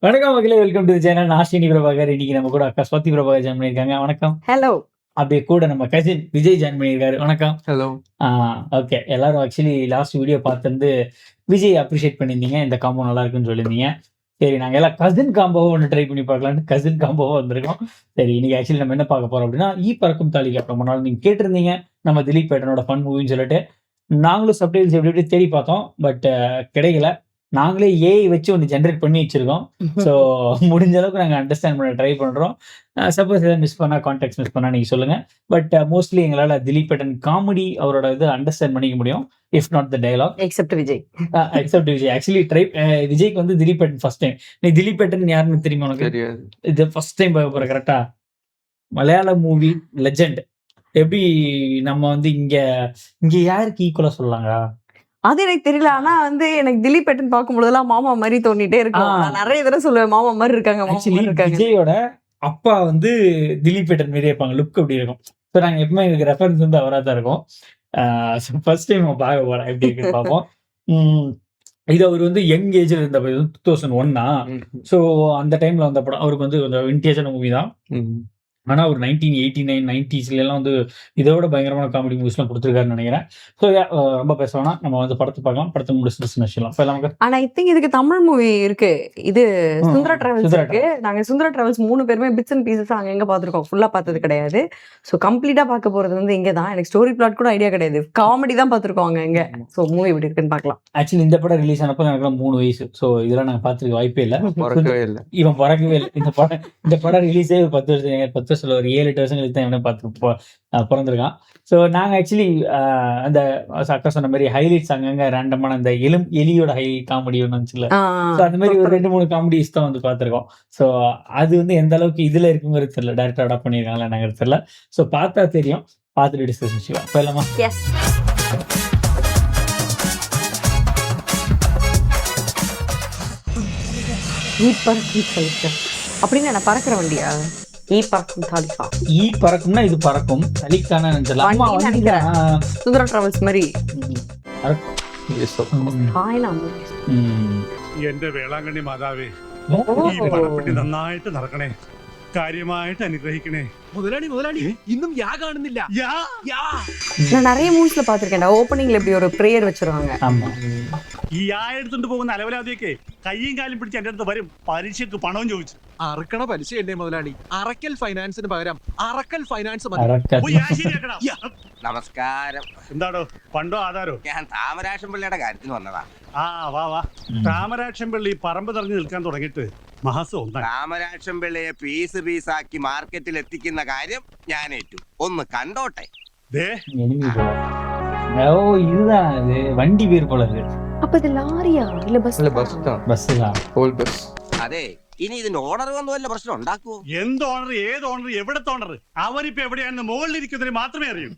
வணக்கம் மக்களே, welcome to channel. நான் ஸ்ரீனி பிரபாகர். இன்னைக்கு நம்ம கூட அக்கா ஸ்வாதி பிரபாகர் ஜாயின் பண்ணியிருக்காங்க. வணக்கம். ஹலோ. அப்படியே கூட நம்ம கசின் விஜய் ஜாயின் பண்ணியிருக்காரு. வணக்கம். ஹலோ. ஓகே. எல்லாரும் ஆக்சுவலி லாஸ்ட் வீடியோ பார்த்துருந்து விஜய் அப்ரிஷியேட் பண்ணியிருந்தீங்க. இந்த காம்போ நல்லா இருக்குன்னு சொல்லியிருந்தீங்க. சரி, நாங்கள் எல்லாம் கசின் காம்போவை ஒன்று ட்ரை பண்ணி பார்க்கலான்னு கசின் காம்போவாக வந்திருக்கோம். சரி, இன்னைக்கு ஆக்சுவலி நம்ம என்ன பார்க்க போறோம் அப்படின்னா, பறக்கும் தாலிகா. ரொம்ப நாள் நீங்கள் கேட்டிருந்தீங்க நம்ம திலீப் பேட்டனோட ஃபன் மூவின்னு சொல்லிட்டு. நாங்களும் சப்டைல்ஸ் எப்படி எப்படி தேடி பார்த்தோம். பட் கிடைக்கல. நாங்களே ஏஐ வச்சு ஒன்று ஜென்ரேட் பண்ணி வச்சிருக்கோம். ஸோ முடிஞ்ச அளவுக்கு நாங்கள் அண்டர்ஸ்டாண்ட் பண்ண ட்ரை பண்ணுறோம். சப்போஸ் எதாவது மிஸ் பண்ணால், கான்டெக்ட் மிஸ் பண்ணால் நீங்கள் சொல்லுங்கள். பட் மோஸ்ட்லி எங்களால் திலீப் பேட்டன் காமெடி அவரோட இது அண்டர்ஸ்டாண்ட் பண்ணிக்க முடியும். If not the dialogue. Except Vijay. Except Vijay. Actually விஜய்க்கு வந்து திலீப் பேட்டன் ஃபர்ஸ்ட் டைம். நீ திலீப் பேட்டன் யாருன்னு தெரியுமா உனக்கு? தெரியாது. இது ஃபர்ஸ்ட் டைம் பார்க்க போகிற. கரெக்டா? மலையாள மூவி லெஜெண்ட். எப்படி நம்ம வந்து இங்கே யாருக்கு ஈக்குவலாக சொல்லலாங்க? அது எனக்கு தெரியல. ஆனா வந்து எனக்கு திலீப் பேட்டன் பார்க்கும்போதெல்லாம் மாமா மாதிரி தோண்டிட்டே இருக்கும். நான் நிறைய தடவை சொல்லுவேன், மாமா மாதிரி இருக்காங்க, மாமா மாதிரி இருக்காங்க. விஜயோட அப்பா வந்து திலீப் பேட்டன் மாரி இருப்பாங்க. லுக் அப்படி இருக்கும். ஸோ நாங்கள் எப்பவுமே எங்களுக்கு ரெஃபரன்ஸ் வந்து அவராக தான் இருக்கும். ஃபர்ஸ்ட் டைம் பார்க்க போகிறேன் எப்படி இருக்குன்னு பார்ப்போம். இது அவர் வந்து யங் ஏஜில் இருந்த 2001. ஸோ அந்த டைமில் வந்த படம் அவருக்கு வந்து கொஞ்சம் விண்டேஜான மூவி தான். ஆனால் ஒரு 1989, 90s வந்து இதோட பயங்கரமான காமெடி மூவிஸ்லாம் கொடுத்துருக்காருன்னு நினைக்கிறேன். ஸோ ரொம்ப பேசணும்னா நம்ம வந்து படத்தை பார்க்கலாம். படத்தை முடிச்சு வச்சிடலாம். இப்போ நமக்கு ஆனா ஐ திங்க் இதுக்கு தமிழ் மூவி இருக்கு. இது சுந்தரா டிராவல்ஸ் இருக்கு. நாங்க சுந்தரா டிராவல்ஸ் 3 பேருமே பிட்ஸ் அண்ட் பீசஸ் அங்க எங்க பார்த்துருக்கோம். ஃபுல்லா பார்த்தது கிடையாது. ஸோ கம்ப்ளீட்டா பார்க்க போறது வந்து இங்கே தான். எனக்கு ஸ்டோரி பிளாட் கூட ஐடியா கிடையாது. காமெடி தான் பார்த்துருக்கோம் அங்க எங்க. ஸோ மூவி எப்படி இருக்குன்னு பார்க்கலாம். ஆக்சுவலி இந்த படம் ரிலீஸ் ஆனப்போ எனக்கு 3 வயசு. ஸோ இதெல்லாம் நாங்கள் பார்த்துருக்க வாய்ப்பே இல்லை. இவன் பறக்கவே இல்லை. இந்த படம் ரிலீஸே 10 வருஷம் ஒரு 7-8 வருஷங்களுக்கு தான் இவனை பார்த்து பிறந்திருக்கான். ஸோ நாங்கள் ஆக்சுவலி அந்த அக்கா சொன்ன மாதிரி ஹைலைட்ஸ் அங்கங்க ரேண்டமான அந்த எலியோட காமெடி ஒன்று வந்துச்சுல. ஸோ அந்த மாதிரி ஒரு 2-3 காமெடிஸ் தான் வந்து பார்த்துருக்கோம். ஸோ அது வந்து எந்த அளவுக்கு இதில் இருக்குங்கிறது தெரியல. டேரக்டாக அடாப்ட் பண்ணியிருக்காங்களா நாங்கள் தெரியல. ஸோ பார்த்தா தெரியும். பார்த்துட்டு டிஸ்கஷன் செய்வோம். போயிடலாமா? அப்படின்னு நான் பறக்கிற வண்டியா? பறக்கும் தாலிகா. பறக்கும்னா இது பறக்கும். தலிக்கான சுந்தரா டிராவல்ஸ் மாதிரி. എന്റെ വേളാങ്കണ്ണി മാതാവേ, ഈ പണപ്പെട്ടി നന്നായിട്ട് നടക്കണേ, കാര്യമായിട്ട് അനുഗ്രഹിക്കണേ. മുതലാളി ഇന്നും യാ കാണുന്നില്ല. நான் நிறைய மூவிஸ்ல பாத்திருக்கேன். ஓப்பனிங்ல இப்படி ஒரு பிரேயர் வச்சிருவாங்க. ഈ എടുത്തുകൊണ്ട് പോകുന്ന അലവലാതിയൊക്കെ കയ്യും കാലും പിടിച്ച് എന്റെ അടുത്ത് വരും. പലിശക്ക് പണവും ചോദിച്ചു. അറക്കണ പലിശയല്ലേ മുതലാളി? അറക്കൽ ഫൈനാൻസിന് പകരം അറക്കൽ ഫൈനാൻസ് പോയി ആ ശരിയാക്കണം. നമസ്കാരം. എന്താടോ, പണ്ടോ ആധാരോ? ഞാൻ താമരാക്ഷൻ പിള്ളയുടെ കാര്യത്തിന് വന്നതാ. വാ. താമരാക്ഷൻ പിള്ളി പറമ്പ് തെറഞ്ഞു നിൽക്കാൻ തുടങ്ങിയിട്ട് മാസം. താമരാക്ഷൻ പിള്ളയെ പീസാക്കി മാർക്കറ്റിൽ എത്തിക്കുന്ന കാര്യം ഞാൻ ഏറ്റു. ഒന്ന് കണ്ടോട്ടെ. இதுதான் அது வண்டி பேர் போல இருக்கு. அப்ப இது லாரியா இல்ல பஸ்? பஸ் தான். பஸ். അതെ, ഇനി ഇതിന്റെ ഓണർ വന്നു വല്ല പ്രശ്നം ഉണ്ടാക്കുവോ? എന്ത് ഓണർ, ഏത് ഓണർ, എവിടത്തെ ഓണർ? അവരിപ്പോ എവിടെയാണെന്ന് മുകളിലിരിക്കുന്നതിന് മാത്രമേ അറിയൂ.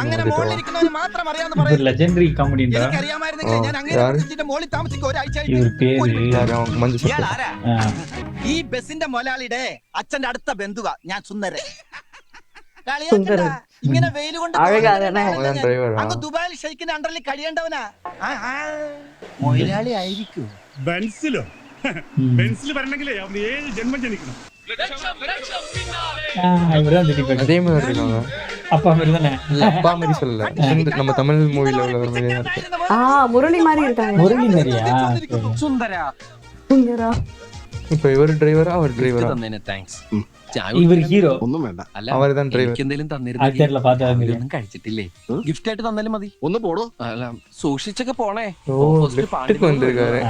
അങ്ങനെ മുകളിലിരിക്കുന്നവന് മാത്രം അറിയാന്ന് പറയുന്നത് ലെജൻഡറി കോമഡി ഉണ്ട്. എനിക്കറിയാമായിരുന്നെങ്കിൽ ഞാൻ അങ്ങനെ മുകളിൽ താമസിക്കും ഒരാഴ്ചയായിട്ട്. ഈ ബസിന്റെ മുതലാളിയുടെ അച്ഛന്റെ അടുത്ത ബന്ധുവാ ഞാൻ സുന്ദരൻ. ഇങ്ങനെ വെയിൽ കൊണ്ട് അങ്ങ് ദുബായിൽ ഷെയ്ക്കിന്റെ അണ്ടറിൽ കഴിയേണ്ടവനാ. മുതലാളി ആയിരിക്കും. ബെൻസിലോ? ബെൻസിൽ വരണമെങ്കിലേ അവന് 7 ജന്മം ജനിക്കണം. அதே மாதிரி இருக்காங்க. அப்பா மாதிரி தானே? அப்பா மாதிரி சொல்லல, நம்ம தமிழ் மூவில உள்ள மாதிரியா இருக்கு. முரளி மாதிரி இருக்காங்க. முரளி மாதிரியா? சுந்தரா. இப்போ இவர் டிரைவரா அவர் டிரைவரா? താങ്ക്സ്. ഇവർ ഹീറോ ഒന്നും വേണ്ട. അല്ല, അവர்தான் டிரைவர். എന്തെങ്കിലും ആൾക്കാരിലെ പാത്താ തന്നിരുന്നു കഴിച്ചിട്ടില്ലേ? ഗിഫ്റ്റ് ആയിട്ട് തന്നാലും മതി. ഒന്ന് പോടോ. അല്ല, സൂക്ഷിച്ചൊക്കെ പോണേ. லிஃப்ட்டுக்கு வந்திருக்காரு.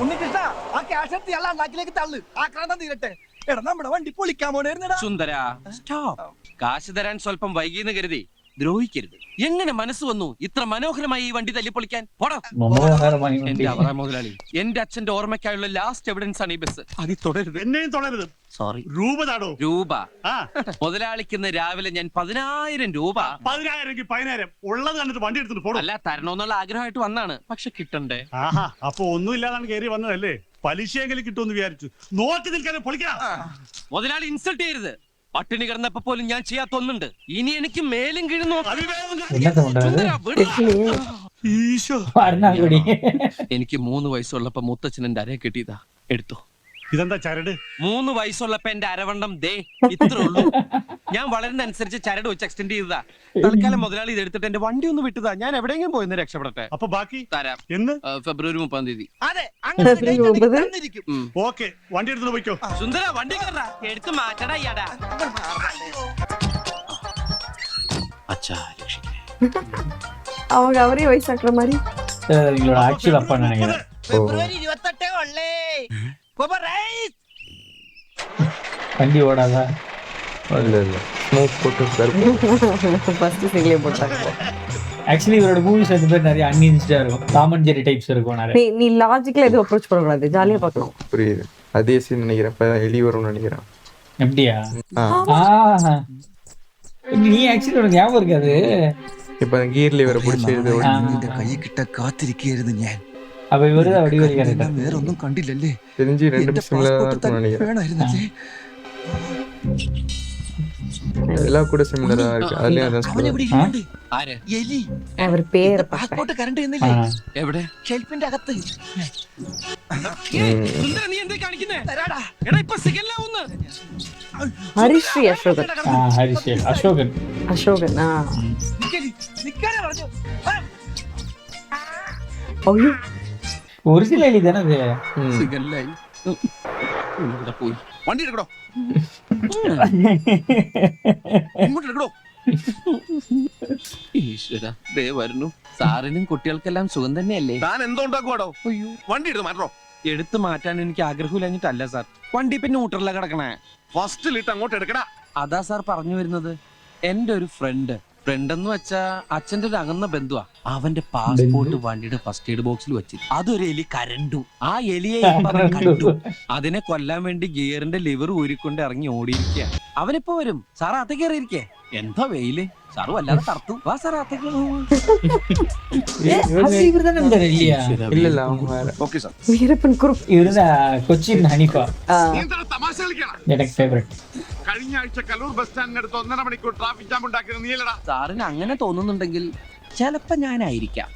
ഉണ്ണികൃഷ്ണ, ആ ക്യാഷ് എടുത്ത് എല്ലാം നാട്ടിലേക്ക് തള്ളു. ആക്രാന്തം തീരട്ടെ. എടാ, നമ്മുടെ വണ്ടി പൊളിക്കാൻ പോണേരുന്നടാ. സുന്ദര, സ്റ്റോപ്പ്. കാശ് തരാൻ സ്വല്പം വൈകിയെന്ന് കരുതി ദ്രോഹിക്കരുത്. എങ്ങനെ മനസ്സ് വന്നു ഇത്ര മനോഹരമായി ഈ വണ്ടി തല്ലിപ്പൊളിക്കാൻ? എന്റെ അവറാ മുതലാളി, എന്റെ അച്ഛന്റെ ഓർമ്മയ്ക്കായുള്ള ലാസ്റ്റ് എവിഡൻസ് ആണ് ഈ ബസ്. അത് തുടരുത്. എന്നെയും തുടരുത്. സോറി. രൂപ മുതലാളിക്കുന്ന രാവിലെ ഞാൻ 10,000 രൂപ. 10,000 ഉള്ളത് കണ്ടിട്ട് വണ്ടി എടുത്തിട്ട് പോടും. അല്ല, തരണോന്നുള്ള ആഗ്രഹമായിട്ട് വന്നാണ്. പക്ഷെ കിട്ടണ്ടേ? അപ്പൊ ഒന്നും ഇല്ലാതാണ് കയറി വന്നതല്ലേ? പലിശയെങ്കിലും കിട്ടുമെന്ന് വിചാരിച്ചു. നോക്കി നിൽക്കാതെ പൊളിക്കണം. മുതലാളി ഇൻസൾട്ട് ചെയ്യരുത്. പട്ടിണി കിടന്നപ്പോ പോലും ഞാൻ ചെയ്യാത്ത ഒന്നുണ്ട്. ഇനി എനിക്ക് മേലും കീഴും എനിക്ക് 3 വയസ്സുള്ളപ്പോ മുത്തച്ഛൻ എന്റെ അരയെ കെട്ടിയതാ. എടുത്തോ. ഇതെന്താ ചരട്? 3 വയസ്സുള്ളപ്പോ എന്റെ അരവണ്ണം ദേ ഇത്രേ ഉള്ളൂ. ഞാൻ വളരുന്ന അനുസരിച്ച് ചരട് വെച്ച് എക്സ്റ്റെൻഡ് ചെയ്തതാ. തൽക്കാലം മുതലാളി ഇത് എടുത്തിട്ട് എന്റെ വണ്ടി ഒന്ന് വിട്ടതാ. ഞാൻ എവിടെയെങ്കിലും പോയി രക്ഷപ്പെടട്ടെ. അപ്പൊ ബാക്കി തരാം. എന്ന്? ഫെബ്രുവരി 30 അതെ അങ്ങനെ തന്നിരിക്കും. ഓക്കെ, വണ്ടി എടുത്തു പോയിക്കോ. സുന്ദര വണ്ടി കയറാ, എടുത്ത് മാറ്റടാ ഇയാടാ. അച്ഛാ രക്ഷിക്കണേ. அவங்க அவரே வயசாக்குற மாதிரி இவங்களோட ஆக்சுவல் அப்பா நினைக்கிறேன். ഫെബ്രുവരി 28 ഉള്ളേ. റൈസ് வண்டி ஓடாதா? இல்ல இல்ல ஸ்மோக் போட்டு ஃபர்ஸ்ட் சிங்கிளே போட்டாங்க. ஆக்சுவலி இவரோட மூவிஸ் வந்து பேர் நிறைய அன்இன்ஸ்டா இருக்கும். டாம் அண்ட் ஜெரி டைப்ஸ் இருக்கும் நிறைய. நீ லாஜிக்கலா எதுவும் அப்ரோச் பண்ண கூடாது, ஜாலியா பார்க்கணும். புரியுது. அதே சீன் நினைக்கிறேன். இப்ப எலி வரும்னு நினைக்கிறேன். எப்படியா? நீ ஆக்சுவலி உனக்கு ஞாபகம் இருக்காது. இப்ப ഗിയർ ലിവർ പിടിച്ചെഴുതി നിന്റെ കൈ കിട്ട കാത്തിരിക്കുകയായിരുന്നു ഞാൻ. அப்ப இவரு தான் வடிவேல் கேரக்டர். വേറെ ഒന്നും കണ്ടില്ലല്ലേ? தெரிஞ்சு ரெண்டும் சிமிலரா இருக்கும் நினைக்கிறேன். വേണമായിരുന്നല്ലേ? எல்லாம் கூட சிமிலரா இருக்கு. அதுலயும் அதான் അവൻ சொல்றேன். എവിടെ ഇരിപ്പുണ്ട്? ആര്? എലി. அவர் பேரை പാസ്പോർട്ട് കറണ്ട് എന്നില്ലേ? എവിടെ? ഷെൽഫിന്റെ അകത്ത്. സുന്ദര നീ എന്തേ കാണിക്കുന്നേ? തരാടാ. എടാ ഇപ്പൊ സിഗല്ലാവുന്ന്. ஹரிஸ்ரீ அசோகன். ஹரிஷ் அசோகன். அசோகன் നിക്കാനേ പറഞ്ഞു. ஐயோ ஒரிஜினல் எலி தானே அது? സിഗല്ലായി. ഇവിടെ പോയി. വണ്ടി എടുക്കടോ. ഇങ്ങോട്ട് എടുക്കടോ. ഈശ്വര ദേ വരുന്നു. സാറിനും കുട്ടികൾക്കെല്ലാം സുഖം തന്നെയല്ലേ? താൻ എന്തോ ഉണ്ടാക്കുവാടോ? വണ്ടി എടുത്ത് മാറ്റോ. എടുത്തു മാറ്റാൻ എനിക്ക് ആഗ്രഹമില്ലഞ്ഞിട്ടല്ല സാർ. വണ്ടി പിന്നെ ന്യൂട്രലിലാ കിടക്കണേ. ഫസ്റ്റിലിട്ട് അങ്ങോട്ട് എടുക്കടാ. അതാ സാർ പറഞ്ഞു വരുന്നത്. എന്റെ ഒരു ഫ്രണ്ട് എന്ന് വെച്ചാ അച്ഛന്റെ ഒരു അകന്ന ബന്ധുവാ. അവന്റെ പാസ്പോർട്ട് വണ്ടിയുടെ ഫസ്റ്റ് എയ്ഡ് ബോക്സിൽ വെച്ച് അതൊരു എലി കരണ്ടു. ആ എലിയെ കണ്ടു. അതിനെ കൊല്ലാൻ വേണ്ടി ഗിയറിന്റെ ലിവർ ഊരിക്കൊണ്ട് ഇറങ്ങി ഓടിയിരിക്കുക. അവനിപ്പോ വരും. സാർ അകത്തേക്ക് കയറിയിരിക്കേ. എന്താ വെയില്. സാറ് വല്ലാതെ തറത്തു. വാ സാർ അകത്തേക്ക്. இவரு தானே இருந்தாரு இல்லையா? இல்ல இல்ல அவங்க வேற. Okay sir. വീരപ്പൻ കുറുപ്പ്. இவரு தான் கொச்சின் ஹனிஃபா. തമാശ കളിക്കണം. எனக்கு ஃபேவரட். കഴിഞ്ഞ ആഴ്ച കലൂർ ബസ് സ്റ്റാൻഡിനടുത്ത് 1.5 മണിക്കൂർ ട്രാഫിക് ജാം ഉണ്ടാക്കിയത് നീയല്ലടാ? സാറിന് അങ്ങനെ തോന്നുന്നുണ്ടെങ്കിൽ ചിലപ്പോ ഞാനായിരിക്കാം.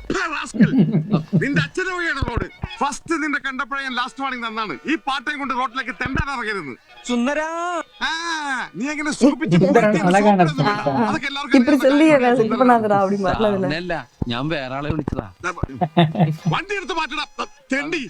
നിന്റെ അച്ഛനെ വഴിയാണ് റോഡ്. ഫസ്റ്റ് നിന്റെ കണ്ടപ്പോഴേ ഞാൻ ലാസ്റ്റ് വാണിംഗ് തന്നാണ്. ഈ പാട്ടയും കൊണ്ട് റോഡിലേക്ക് തെണ്ടാൻ ഇറങ്ങരുത്. സുന്ദരാ നീ എങ്ങനെ இப்படி சொல்லி இது பண்ணாதடா அப்படி மாட்டல. അല്ല ഞാൻ വേറെ ആളെ വിളിച്ചതാ. വണ്ടി എടുത്ത് മാറ്റടാ തെണ്ടി.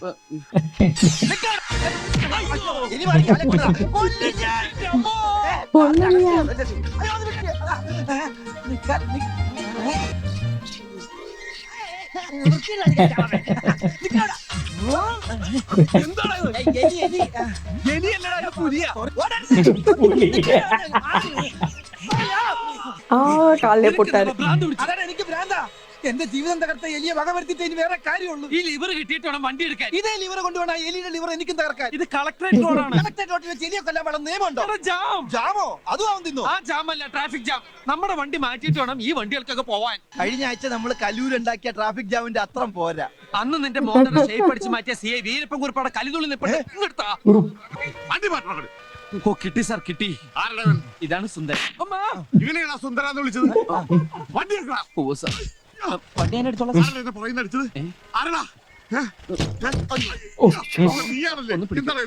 കാലിലെ പൊട്ടാറ്. എനിക്ക് ഭ്രാന്താ. എന്റെ ജീവിതം തകർത്ത എലിയെ വക വരുത്തിട്ട് ഇനി വേറെ കാര്യമുള്ളൂ. ഈ ലിവർ കിട്ടിയിട്ട് വേണം വണ്ടി എടുക്കാൻ. ഇതേ ലിവർ കൊണ്ടുപോകണം. എലിയുടെ ലിവർ എനിക്കും തകർക്കാൻ. ഇത് കളക്ടറേറ്റ് റോഡാണ്. കളക്ടറേറ്റ് റോഡിൽ വെച്ച് എലിയെ കൊല്ലാൻ വേണം നിയമമുണ്ടോ? ജാം. ജാമോ? അതും അവൻ തിന്നോ? ആ ജാം അല്ല, ട്രാഫിക് ജാം. നമ്മുടെ വണ്ടി മാറ്റിയിട്ട് വേണം ഈ വണ്ടികൾക്കൊക്കെ പോവാൻ. കഴിഞ്ഞ ആഴ്ച നമ്മൾ കലൂരുണ്ടാക്കിയ ട്രാഫിക് ജാമിന്റെ അത്രം പോരാ. അന്ന് നിന്റെ മോഡൽ ഷേപ്പ് അടിച്ച് മാറ്റിയ CI വീരപ്പൻ കുറിപ്പാടെ കലിതുള്ളി നിൽപ്പുണ്ട്. വണ്ടി മാറ്റണം. ഓ കിട്ടി സാർ കിട്ടി. ഇതാണ് സുന്ദരൻ. ഇവനെയാണോ സുന്ദരാന്ന് വിളിച്ചത്? വണ്ടി എടുക്കണം. ഓ സാർ വണ്ടി ഞാൻ എടുത്തോളാം. അടിച്ചത് ആരടാ? നീയാണല്ലേ?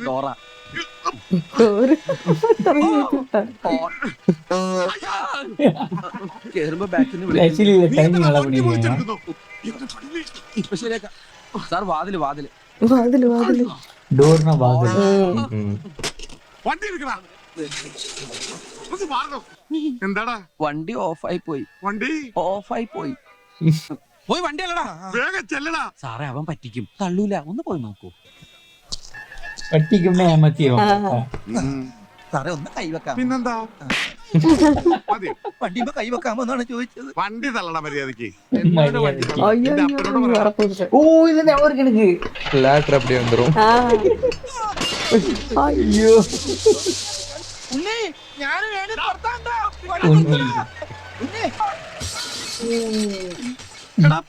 ഡോറ കേറുമ്പോ ബാക്കിൽ നിന്ന് ஆக்சுவலி இந்த டைமிங் நல்லா பண்ணிருக்கீங்க. ഇപ്പൊ ശരിയാക്കാം സാർ. വാതില് വാതില് വാതില് വാതില് டோர்னா வாதில். വണ്ടി എടുക്കണം. എന്താടാ? വണ്ടി ഓഫായി പോയി. വണ്ടി ഓഫായി പോയി. പോയി വണ്ടി അല്ലടാ. വേഗം ചെല്ലടാ. സാറേ അവൻ പറ്റിക്കും. തള്ളൂല. ഒന്ന് പോയി നോക്കൂ. പറ്റിക്കുമ്പോ ഏമത്തിയോ? സാറേ ഒന്ന് കൈവെക്കാം. പിന്നെന്താ? വണ്ടിയുമ്പോ കൈവെക്കാമോ എന്നാണ് ചോദിച്ചത്. വണ്ടി തള്ളട മര്യാദക്ക്. ഓ ഇത് അവർക്ക് എനിക്ക് ലാറ്റർ அப்படியே வந்துரும். അയ്യോ ഞാനും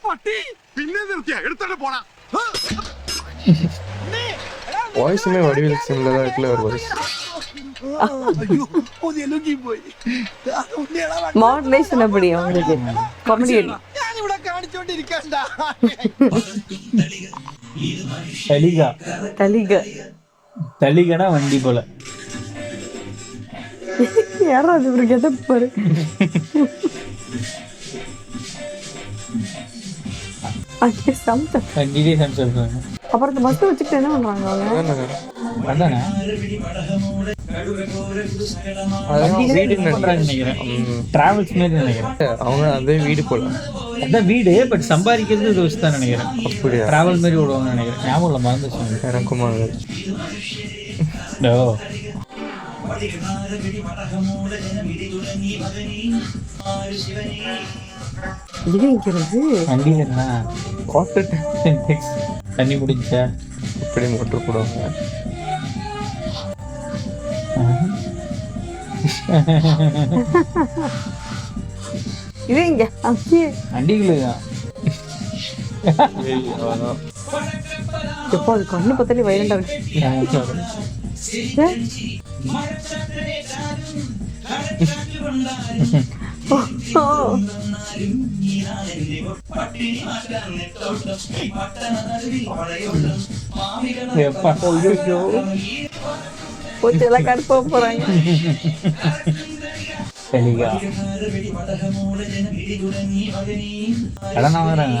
പട്ടി പിന്നെ നിർത്തിയ എടുത്തോണ്ട് പോണാ. வாய்ஸுமே வடிவேல் சிமிலரா இருக்குல்ல ஒரு வாய்ஸ். மாடுலேஷன் எப்படி அவங்களுக்கு காமெடி ഞാനിവിടെ കാണിച്ചോണ്ടിരിക്കണ്ട. തലിക തലിക தலிகனா வண்டி போல. யாரா அது ஒரு கெட்டப் பாரு. அங்கே சம்த வண்டியிலே சம்சாரிப்பாங்க. அப்புறம் இந்த பஸ் வச்சுக்கிட்டு என்ன பண்றாங்க அவங்க? அதானே வீடுன்னு நினைக்கிறேன். டிராவல்ஸ் மாதிரி நினைக்கிறேன். அவங்க அதே வீடு போல. அதான் வீடு, பட் சம்பாதிக்கிறது இது வச்சு தான் நினைக்கிறேன். அப்படியா? டிராவல் மாதிரி விடுவாங்க நினைக்கிறேன். ஞாபகம் இல்லை, மறந்துச்சு. எனக்கும் ஓ இது இங்கிறது வண்டியில் என்ன வாட்டர் தண்ணி முடிஞ்சா இப்படி மோட்டர் போடுவாங்க. இது இங்க அப்படியே வண்டிகள் தான். எப்போ அது கண்ணு பார்த்தாலே வயலண்டா இருக்கு. எல்லாம் கடுப்பா போறாங்க. தெளிவா கடனா வராங்க.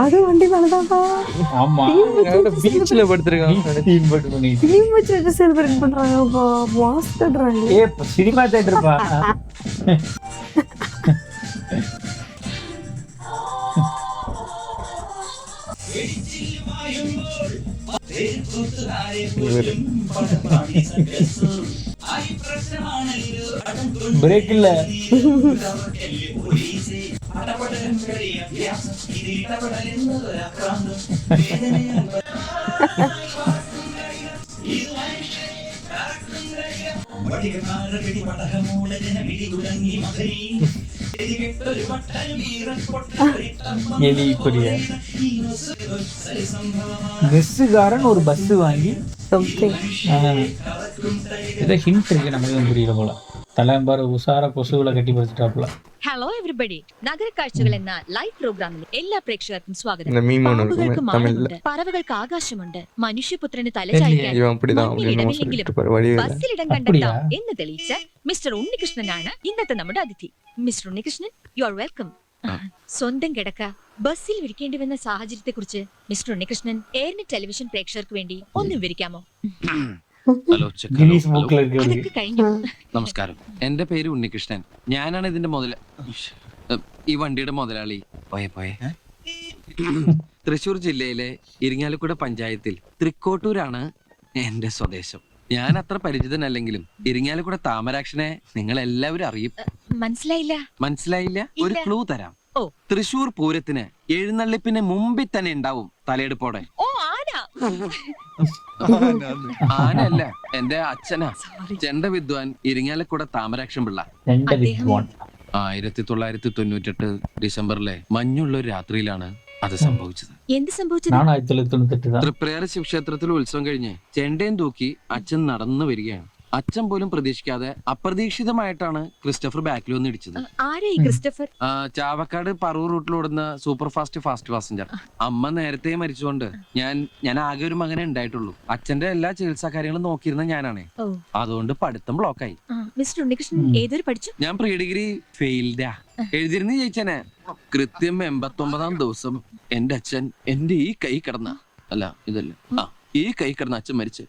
அது வண்டி மேலதான்ப்பா. ஆமா, பீச்ல படுத்திருக்காங்க. டீம் போட்டு பண்ணிட்டு டீம் வச்சு செலிப்ரேட் பண்றாங்கப்பா. மாஸ் தட்டுறாங்க. A cinema தேட்டர்ப்பா. பிரேக் இல்ல. மெஸ்ஸுக்காரன் ஒரு பஸ் வாங்கி ஏதோ ஹிண்ட் இருக்கு, நமக்கு புரியல போல. தலைம்பாரு ഉസാറ കൊസുകളെ കെട്ടിപ്പറിച്ചിട്ടാപ്പുള്ള. ഹലോ എവരിബഡി, നഗര കാഴ്ചകൾ എന്ന ലൈവ് പ്രോഗ്രാമിൽ എല്ലാ പ്രേക്ഷകർക്കും സ്വാഗതം. இந்த மீம் ஒன்று പാമ്പുകൾക്ക് இருக்கும் தமிழ்ல. മാനമുണ്ട്, പറവകൾക്ക് ആകാശമുണ്ട്, മനുഷ്യപുത്രന് തലചായ്ക്കാൻ இவன் அப்படிதான் മണ്ണിൽ அப்படின்னு ഇടമില്ലെങ്കിലും சொல்லிட்டு இருப்பாரு வடிவேல. ബസ്സിലിടം കണ്ടെത്താം എന്ന് തെളിയിച്ച മിസ്റ്റർ ഉണ്ണികൃഷ്ണനാണ് ഇന്നത്തെ നമ്മുടെ അതിഥി. Mister Unnikrishnan, you are welcome. സ്വന്തം കിടക്ക ബസ്സിൽ വിരിക്കേണ്ടി വന്ന സാഹചര്യത്തെ കുറിച്ച് മിസ്റ്റർ ഉണ്ണികൃഷ്ണൻ എയർനെറ്റ് ടെലിവിഷൻ പ്രേക്ഷകർക്ക് വേണ്ടി ഒന്ന് വിവരിക്കാമോ? ഹലോ ഗിനീസ് ബുക്കിൽ അതൊക്കെ കഴിഞ്ഞു. നമസ്കാരം, എന്റെ പേര് ഉണ്ണികൃഷ്ണൻ. ഞാനാണ് ഇതിന്റെ ഈ വണ്ടിയുടെ മുതലാളി. പോയെ തൃശൂർ ജില്ലയിലെ ഇരിങ്ങാലക്കുട പഞ്ചായത്തിൽ തൃക്കോട്ടൂരാണ് എന്റെ സ്വദേശം. ഞാൻ അത്ര പരിചിതനല്ലെങ്കിലും ഇരിങ്ങാലക്കുട താമരാക്ഷനെ നിങ്ങൾ എല്ലാവരും അറിയും. മനസ്സിലായില്ല? ഒരു ക്ലൂ തരാം. തൃശൂർ പൂരത്തിന് എഴുന്നള്ളിപ്പിന് മുമ്പിൽ തന്നെ ഉണ്ടാവും തലയെടുപ്പോടെ. ആനല്ല, എന്റെ അച്ഛനാ, ചെണ്ട വിദ്വാൻ ഇരിങ്ങാലക്കുട താമരാക്ഷൻ പിള്ള. 1998 ഡിസംബറിലെ മഞ്ഞുള്ള ഒരു രാത്രിയിലാണ് അത് സംഭവിച്ചത്. എന്ത് സംഭവിച്ചത്? തൃപ്രയാർ ശിവക്ഷേത്രത്തിൽ ഉത്സവം കഴിഞ്ഞ് ചെണ്ടയും തൂക്കി അച്ഛൻ നടന്നു വരികയാണ്. അച്ഛൻ പോലും പ്രതീക്ഷിക്കാതെ അപ്രതീക്ഷിതമായിട്ടാണ് ക്രിസ്റ്റഫർ ബാക്കിൽ വന്ന് ഇടിച്ചത്. ചാവക്കാട് പറവൂർ റൂട്ടിലോടുന്ന സൂപ്പർ ഫാസ്റ്റ് പാസഞ്ചർ. അമ്മ നേരത്തെ മരിച്ചുകൊണ്ട് ഞാൻ ആകെ ഒരു മകനെ ഉണ്ടായിട്ടുള്ളൂ. അച്ഛന്റെ എല്ലാ ചികിത്സാ കാര്യങ്ങളും നോക്കിയിരുന്ന ഞാനാണേ. അതുകൊണ്ട് പഠിത്തം ബ്ലോക്കായി. ഞാൻ പ്രീ ഡിഗ്രി ഫെയിൽഡാ. എഴുതിരുന്ന് ജയിച്ചനെ. കൃത്യം 89-ാം ദിവസം എന്റെ അച്ഛൻ എന്റെ ഈ കൈ കിടന്ന അച്ഛൻ മരിച്ചു.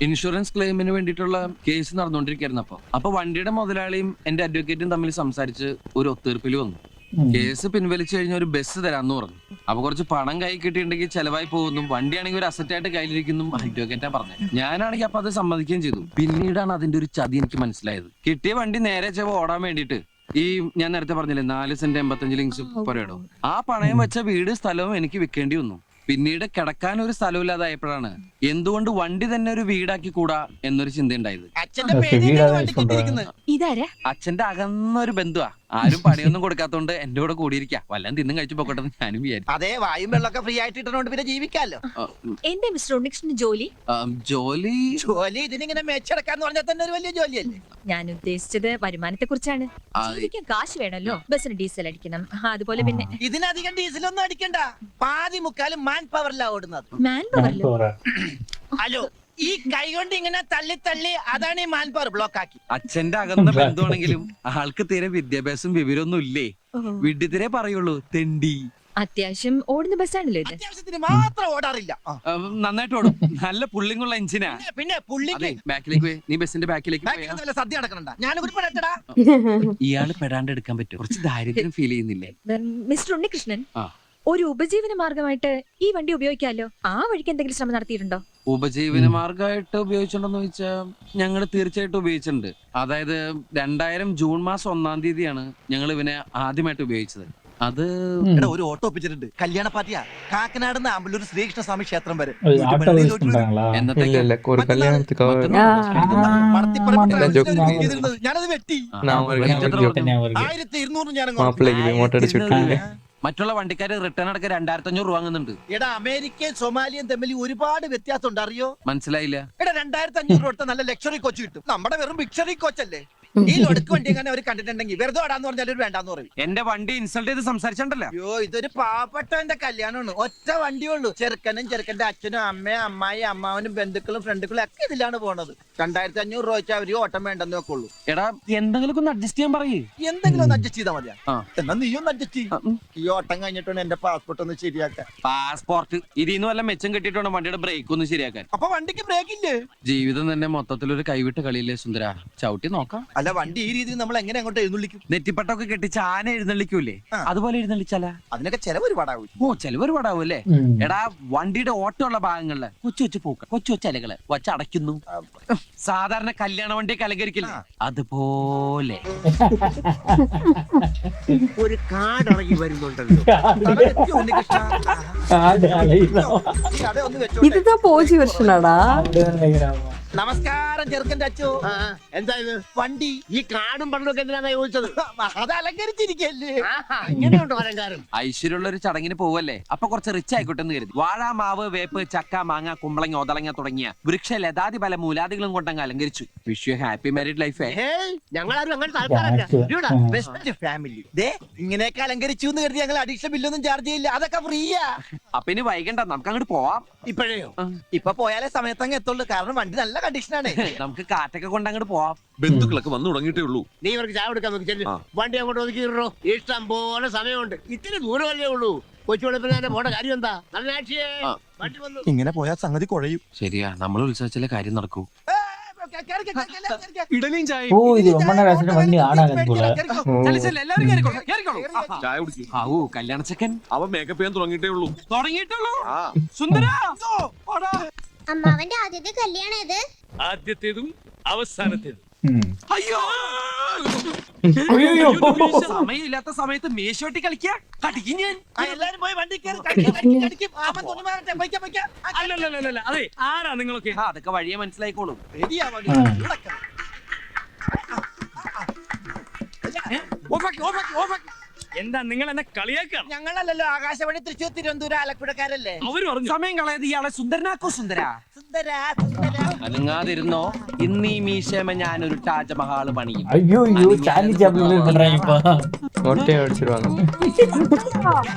ഇൻഷുറൻസ് ക്ലെയിമിന് വേണ്ടിയിട്ടുള്ള കേസ് നടന്നുകൊണ്ടിരിക്കുകയായിരുന്നു. അപ്പൊ വണ്ടിയുടെ മുതലാളിയും എന്റെ അഡ്വക്കേറ്റും തമ്മിൽ സംസാരിച്ച് ഒരു ഒത്തീർപ്പിൽ വന്നു. കേസ് പിൻവലിച്ചു കഴിഞ്ഞ ഒരു ബസ് തരാന്ന് പറഞ്ഞു. അപ്പൊ കുറച്ച് പണം കൈ കിട്ടിയിട്ടുണ്ടെങ്കിൽ ചെലവായി പോകുന്നു, വണ്ടിയാണെങ്കിൽ ഒരു അസറ്റായിട്ട് കയ്യിലിരിക്കുന്നു അഡ്വക്കേറ്റാ പറഞ്ഞത്. ഞാനാണെങ്കിൽ അപ്പൊ അത് സമ്മതിക്കുകയും ചെയ്തു. പിന്നീടാണ് അതിന്റെ ഒരു ചതി എനിക്ക് മനസ്സിലായത്. കിട്ടിയ വണ്ടി നേരെ ചെവ ഓടാൻ വേണ്ടിയിട്ട് ഈ ഞാൻ നേരത്തെ പറഞ്ഞില്ലേ 4 സെന്റ് 85 ലിങ്സ് പറയടോ, ആ പണയം വെച്ച വീട് സ്ഥലവും എനിക്ക് വിൽക്കേണ്ടി വന്നു. പിന്നീട് കിടക്കാൻ ഒരു സ്ഥലമില്ലാതായപ്പോഴാണ് എന്തുകൊണ്ട് വണ്ടി തന്നെ ഒരു വീടാക്കി കൂടാ എന്നൊരു ചിന്ത ഉണ്ടായത്. അച്ഛന്റെ അകന്നൊരു ബന്ധുവാ. ആരും പണിയൊന്നും കൊടുക്കാത്തോണ്ട് എന്റെ കൂടെ കൂടിയിരിക്കാം. വല്ലതും തിന്നും കഴിച്ചു പോക്കട്ടെ ഞാനും വിചാരിച്ചു. അതെ, വായും വെള്ളമൊക്കെ ഫ്രീ ആയിട്ട് ഇട്ടണോണ്ട് പിന്നെ ജീവിക്കാലോ. എന്താ മിസ്റ്റർ ഉണ്ണികൃഷ്ണൻ ജോലി? ജോലി ജോലി ഇതിനിങ്ങനെ മേച്ചടക്കാന്ന് പറഞ്ഞാൽ തന്നെ ഒരു വലിയ ജോലിയല്ലേ. ഞാൻ ഉദ്ദേശിച്ചത് വരുമാനത്തെ കുറിച്ചാണ്. ജീവിക്കാൻ കാശ് വേണമല്ലോ. ബസ്സിന് ഡീസൽ അടിക്കണം, അതുപോലെ പിന്നെ ഇതിനധികം ഡീസലൊന്നും അടിക്കണ്ട. പാതി മുക്കാലും മാൻ പവറിലാ ഓടുന്നത്. മാൻ പവറിലോ? ഹലോ, ഈ കൈ കൊണ്ട് ഇങ്ങനെ തള്ളി തള്ളി അതാണ് ഈ മാൻ പവർ ബ്ലോക്ക് ആക്കി. അച്ഛന്റെ അകന്ന ബന്ധുവാണെങ്കിലും ആൾക്ക് തീരെ വിദ്യാഭ്യാസം വിവരമൊന്നും ഇല്ലേ. വിഡ്ഢിത്തിരെ പറയുള്ളൂ, തെണ്ടി. അത്യാവശ്യം ഓടുന്ന ബസ്സാണല്ലോ ഇത്. അത്യാവശ്യത്തിന് മാത്രം ഓടാറില്ല. നന്നായിട്ട് ഓടും. നല്ല പുള്ളിങ്ങുള്ള എഞ്ചിനാ. പിന്നെ പുള്ളിക്ക് ബാക്കിലേക്ക് പോയി. നീ ബസിന്റെ ബാക്കിലേക്ക് ബാക്കിൽ പോയാ നിന്ന് വല്ല സദ്യ നടക്കണണ്ട. ഞാൻ ഉരുപ്പെടട്ടടാ. ഇയാള് പെടാണ്ട് എടുക്കാൻ പറ്റും. കുറച്ച് ദാരിദ്ര്യം ഫീൽ ചെയ്യുന്നില്ലേ? മിസ്റ്റർ ഉണ്ണികൃഷ്ണൻ, ആ. ഒരു ഉപജീവന മാർഗമായിട്ട് ഈ വണ്ടി ഉപയോഗിക്കാമല്ലോ. ആ വഴിക്ക് എന്തെങ്കിലും ശ്രമം നടത്തിയിട്ടുണ്ടോ? ഉപജീവന മാർഗമായിട്ട് ഉപയോഗിച്ചിട്ടുണ്ടോ ചോദിച്ചാൽ ഞങ്ങൾ തീർച്ചയായിട്ടും ഉപയോഗിച്ചിട്ടുണ്ട്. അതായത് 2000 ജൂൺ മാസം 1-ാം തീയതിയാണ് ഞങ്ങൾ ഇവനെ ആദ്യമായിട്ട് ഉപയോഗിച്ചത്. അത് ഒരു ഓട്ടോ ഒപ്പിച്ചിട്ടുണ്ട്. കല്യാണ പാർട്ടിയാ. കാക്കനാട് നിന്ന് ആമ്പല്ലൂർ ശ്രീകൃഷ്ണ സ്വാമി ക്ഷേത്രം വരെ. ஆட்டோ யூஸ் பண்றாங்களா? இல்ல ஒரு கல்யாணத்துக்காக ഞാനത് വെട്ടി. நான் ஒரு ஞாபகம் இருக்கு. 1200 ഞാൻ மாப்பிள்ளைக்கு போய் மோட்டை அடிச்சு விட்டுருக்கீங்க. മറ്റുള്ള വണ്ടിക്കാര് റിട്ടേൺ അടക്കം 2500 രൂപ വാങ്ങുന്നുണ്ട്. എടാ, അമേരിക്കയും സൊമാലിയും തമ്മിൽ ഒരുപാട് വ്യത്യാസം ഉണ്ട്, അറിയോ? മനസ്സിലായില്ല. എടാ, 2500 രൂപ നല്ല ലക്ഷറി കോച്ച് കിട്ടും. നമ്മുടെ വെറും ബിക്ഷറി കോച്ചല്ലേ. ഈ ലൊടുക്ക് വണ്ടി എങ്ങനെ അവർ കണ്ടിട്ടുണ്ടെങ്കിൽ വെറുതെ ഓടാന്ന് പറഞ്ഞാൽ ഒരു വേണ്ടാന്ന് പറയും. എന്റെ വണ്ടി ഇൻസൾട്ട് ചെയ്ത് സംസാരിച്ചിട്ടുണ്ടല്ലോ. അയ്യോ, ഇതൊരു പാവപ്പെട്ടവന്റെ കല്യാണമാണ്. ഒറ്റ വണ്ടിയുള്ളൂ. ചെറുക്കനും ചെറുക്കന്റെ അച്ഛനും അമ്മയും അമ്മായി അമ്മാവനും ബന്ധുക്കളും ഫ്രണ്ടുക്കളും ഒക്കെ ഇതിലാണ് പോണത്. 2500 രൂപ വെച്ചാൽ അവര് ഓട്ടം വേണ്ടെന്ന് വെക്കുള്ളൂ. എടാ, എന്തെങ്കിലും ഒന്ന് അഡ്ജസ്റ്റ് ചെയ്യാൻ പറയേ. എന്തെങ്കിലും ഒന്ന് അഡ്ജസ്റ്റ് ചെയ്താൽ മതിയാ. ആ. എന്നാ നീ ഒന്ന് അഡ്ജസ്റ്റ് ചെയ്യും. ഈ ഓട്ടം കഴിഞ്ഞിട്ടാണ് എന്റെ പാസ്പോർട്ട് ഒന്ന് ശരിയാക്കാൻ. പാസ്പോർട്ട് ഇതിന്ന് വല്ല മെച്ചം കിട്ടിയിട്ടാണ് വണ്ടിയുടെ ബ്രേക്ക് ഒന്ന് ശരിയാക്കാൻ. അപ്പൊ വണ്ടിക്ക് ബ്രേക്ക് ഇല്ലേ? ജീവിതം തന്നെ മൊത്തത്തിലൊരു കൈവിട്ട കളിയില്ലേ സുന്ദര. ചവിട്ടി നോക്കാം. അല്ല, വണ്ടി ഈ രീതിയിൽ നമ്മൾ എങ്ങനെ അങ്ങോട്ട് എഴുന്നള്ളിക്കും? നെറ്റിപ്പട്ടൊക്കെ കെട്ടിച്ച് ആന എഴുന്നള്ളിക്കൂലേ, അതുപോലെ എഴുന്നള്ളിച്ചാലാ? അതിനൊക്കെ ചെലവ് ഒരുപാടാവും. ഓ, ചെലവ് ഒരുപാടാവും അല്ലേ? എടാ, വണ്ടിയുടെ ഓട്ടമുള്ള ഭാഗങ്ങളില് കൊച്ചു കൊച്ചു പൂക്കൾ, കൊച്ചു കൊച്ചു അലകള് വച്ചടയ്ക്കുന്നു. സാധാരണ കല്യാണ വണ്ടി കലകരിക്കില്ലേ, അതുപോലെ ഒരു കാടിറങ്ങി വരുന്നുണ്ടല്ലോ. இதுதான் போசி வெர்ஷனாடா? നമസ്കാരം ചെറുക്കന്റെ അച്ഛോ. എന്താ ഇത്? വണ്ടി ഈ കാടും പണ്ടൊക്കെ എന്തിനാ ചോദിച്ചത്? അത് അലങ്കരിച്ചിരിക്കല്ലേ. ഇങ്ങനെയുണ്ട് അലങ്കാരം. ഐശ്വര്യമുള്ള ഒരു ചടങ്ങിന് പോവല്ലേ, അപ്പൊ കുറച്ച് റിച്ച് ആയിക്കോട്ടെ എന്ന് കരുതി വാഴ, മാവ്, വേപ്പ്, ചക്ക, മാങ്ങ, കുമ്പളങ്ങ, ഒതളങ്ങ തുടങ്ങിയ വൃക്ഷ ലതാതി പല മൂലാദികളും കൊണ്ടങ്ങ് അലങ്കരിച്ചു. Wish you happy married life. ഞങ്ങളാരും അങ്ങനെ ബെസ്റ്റ് ഫാമിലി. ഇങ്ങനെയൊക്കെ അലങ്കരിച്ചു എന്ന് കരുതി ഞങ്ങൾ അഡീഷണൽ ബില്ലൊന്നും ചാർജ് ചെയ്യില്ല. അതൊക്കെ ഫ്രീയാ. അപ്പൊ ഇനി വൈകണ്ട, നമുക്ക് അങ്ങോട്ട് പോവാം. ഇപ്പോഴേയോ? ഇപ്പൊ പോയാലേ സമയത്ത് അങ്ങ് എത്തുള്ളൂ. കാരണം വണ്ടി നല്ല കണ്ടീഷനാണ്. നമുക്ക് കാറ്റൊക്കെ കൊണ്ട് അങ്ങോട്ട് പോവാം. ബന്ധുക്കളൊക്കെ വന്നു തുടങ്ങിയിട്ടേ ഉള്ളൂ. നീ ഇവർക്ക് ചായ കൊടുക്കാൻ നോക്കി ചെല്ലു. വണ്ടി അങ്ങോട്ട് ഒതുക്കിയിട്ടോ. ഇഷ്ടം പോലെ സമയമുണ്ട്. ഇത്തിരി ദൂരമല്ലേ ഉള്ളൂ. കൊച്ചു വെളുപ്പിനെ പോണ കാര്യം എന്താ? നല്ല ആക്ഷിയേ വണ്ടി വന്നു. ഇങ്ങനെ പോയാൽ സംഗതി കുഴയും. ശരിയാ, നമ്മൾ ഉത്സവിച്ചാലേ കാര്യം നടക്കൂ. ஓ, இது ரொம்ப நேரம் ஆச்சுட்டு வண்டி ஆடாது போல. ചായ കുടിക്കും. ആവൂ, കല്യാണ ചെക്കൻ അവൻ മേക്കപ്പ് ചെയ്യാൻ തുടങ്ങിയിട്ടേ ഉള്ളൂ. തുടങ്ങിയിട്ടുള്ളൂ. സുന്ദര, അമ്മാവന്റെ ആദ്യത്തെ കല്യാണം ഏത്? ആദ്യത്തേതും അവസാനത്തേതും. അയ്യോ, സമയമില്ലാത്ത സമയത്ത് മേശോട്ടി കളിക്കാ കടിക്കും ഞാൻ. എല്ലാരും പോയി വണ്ടി അല്ലല്ല, അതെ, ആരാ നിങ്ങളൊക്കെ? അതൊക്കെ വഴിയെ മനസ്സിലായിക്കോളും. എന്താ നിങ്ങൾ എന്നെ കളിയാക്കാം? ഞങ്ങളല്ലല്ലോ ആകാശവാണി തൃശ്ശൂർ തിരുവനന്തപുരം ആലപ്പുഴക്കാരല്ലേ. അവര് പറഞ്ഞു സമയം കളയത് ഇയാളെ സുന്ദരനാക്കോ. സുന്ദര സുന്ദര അനങ്ങാതിരുന്നോ, ഇന്ന് ഈ മീശമ ഞാനൊരു താജ്മഹാള് പണിയും. ஐயோ ஐயோ, சார்லி சாப்ளின் பண்றாங்க இப்ப. மொட்டையை அடிச்சிருவாங்க.